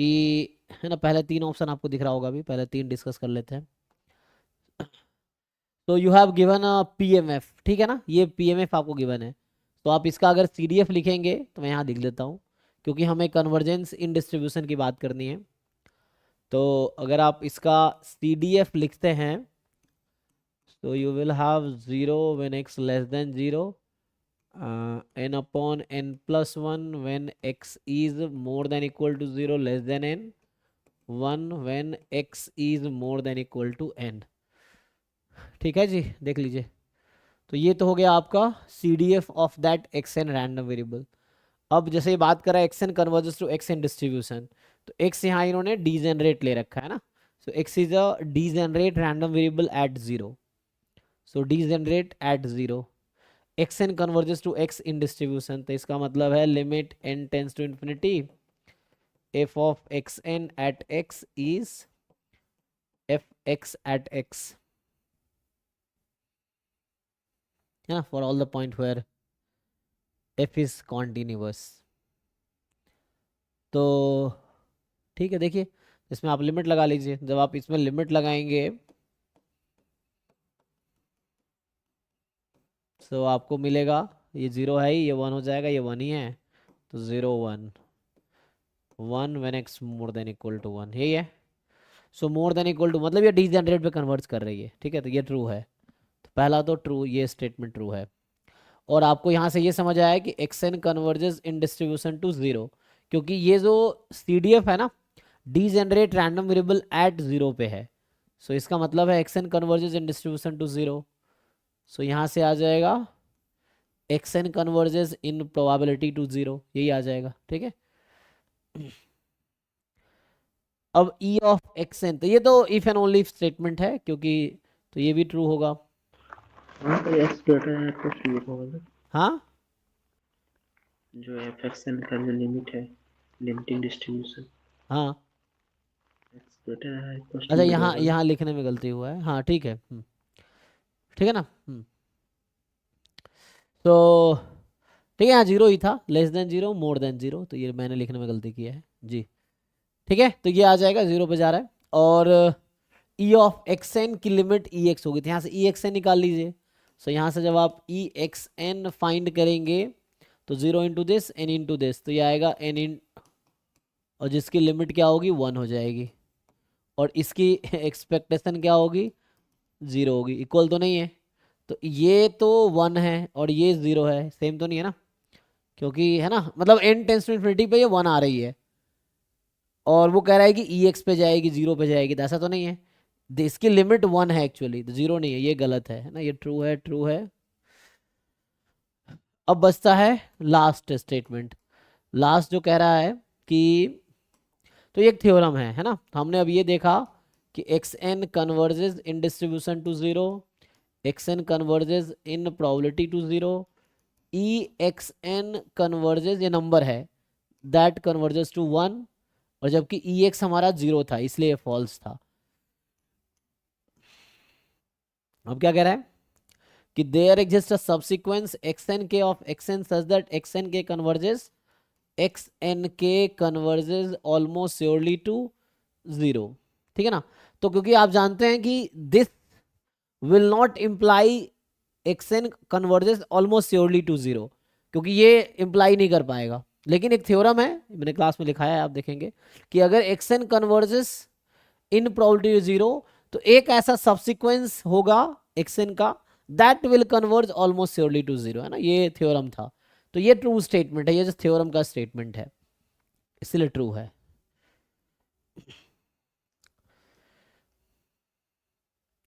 कि, है ना, पहले 3 ऑप्शन आपको दिख रहा होगा, अभी पहले 3 डिस्कस कर लेते हैं। तो you have given a PMF, ठीक है ना, ये पीएमएफ आपको गिवन है। तो आप इसका अगर सीडीएफ लिखेंगे तो मैं यहाँ लिख देता हूँ, क्योंकि हमें कन्वर्जेंस इन डिस्ट्रीब्यूशन की बात करनी है। तो अगर आप इसका सीडीएफ लिखते हैं तो you will have 0 when x less than 0, n upon n plus 1 when x is more than equal to 0 less than n, 1 when x is more than equal to n। ठीक है जी, देख लीजिए। तो ये तो हो गया आपका CDF of that X N random variable. अब जैसे ये बात कर रहा है x N converges to X in distribution, तो एक्स यहाँ इन्होंने डीजेनरेट ले रखा है ना, so X is a degenerate random variable at 0, so degenerate at 0, x N converges to X in distribution, तो इसका मतलब है limit n tends to infinity f of X N at x is f x at x, है ना, for all the point where f is continuous. तो ठीक है, देखिए इसमें आप लिमिट लगा लीजिए। जब आप इसमें लिमिट लगाएंगे तो आपको मिलेगा, ये 0 है ही, ये 1 हो जाएगा, ये 1 ही है, तो 0 1 1 when x more than equal to 1, यही है। So more than equal to मतलब ये डीजेनरेट पे कन्वर्ट कर रही है, ठीक है, तो ये ट्रू है। तो पहला तो ट्रू, ये स्टेटमेंट ट्रू है। और आपको यहाँ से ये समझ आया कि x N converges in distribution to 0, क्योंकि ये जो CDF है ना, डीजेनरेट रैंडम वेरिएबल एट 0 पे है। सो इसका मतलब है x N converges in distribution to 0। So यहाँ से आ जाएगा x N converges in probability to 0, यही आ जाएगा, ठीक है। अब E ऑफ एक्स एन, तो ये तो इफ एंड ओनली स्टेटमेंट है, क्योंकि तो ये भी ट्रू होगा। हाँ तो एक्स ग्रेटर है तो ट्रू होगा। हाँ, जो एफ एक्स एन का जो लिमिट है, लिमिटिंग डिस्ट्रीब्यूशन, हाँ, एक्स ग्रेटर है तो अच्छा, ट्रू यहाँ होगा ना। यहाँ लिखने में गलती हुआ है, हाँ ठीक है, ठीक है ना। तो ठीक है, यहाँ 0 ही था, लेस देन 0 मोर देन 0, तो ये मैंने लिखने में गलती की है जी। ठीक है, तो ये आ जाएगा 0 पे जा रहा है। और E ऑफ एक्स एन की लिमिट EX होगी, तो यहाँ से EXN निकाल लीजिए। सो यहाँ से जब आप EXN फाइंड करेंगे तो 0 into this n into this, तो ये आएगा n इन, और जिसकी लिमिट क्या होगी 1 हो जाएगी, और इसकी एक्सपेक्टेशन क्या होगी 0 होगी। इक्वल तो नहीं है, तो ये तो 1 है और ये 0 है, सेम तो नहीं है ना, क्योंकि है ना, मतलब n टेंस टू इन्फिनिटी पे ये 1 आ रही है, और वो कह रहा है कि EX पे जाएगी 0 पे जाएगी, तो ऐसा तो नहीं है। इसकी लिमिट 1 है एक्चुअली, तो 0 नहीं है, ये गलत है ना, ये ट्रू है, ट्रू है। अब बचता है लास्ट स्टेटमेंट। लास्ट जो कह रहा है कि, तो ये एक थ्योरम है ना, तो हमने अब ये देखा कि x N converges in distribution to 0, x N converges in probability to 0, EXN converges, ये नंबर है, दैट कन्वर्जेस टू 1, और जबकि EX हमारा 0 था इसलिए फॉल्स था। अब क्या कह रहा है कि there exist a subsequence XNK of XN such that XNK converges, XNK converges almost surely to 0, ठीक है ना। तो क्योंकि आप जानते हैं कि this will not imply XN converges almost surely to 0, क्योंकि ये इम्प्लाई नहीं कर पाएगा। लेकिन एक थ्योरम है, मैंने क्लास में लिखाया है, आप देखेंगे कि अगर XN कन्वर्जेस इन प्रोबेबिलिटी 0, तो एक ऐसा सब्सिक्वेंस होगा XN का that will converge almost surely to 0, है ना, ये थ्योरम था। तो ये ट्रू स्टेटमेंट है, ये जो थ्योरम का स्टेटमेंट है, इसलिए ट्रू है।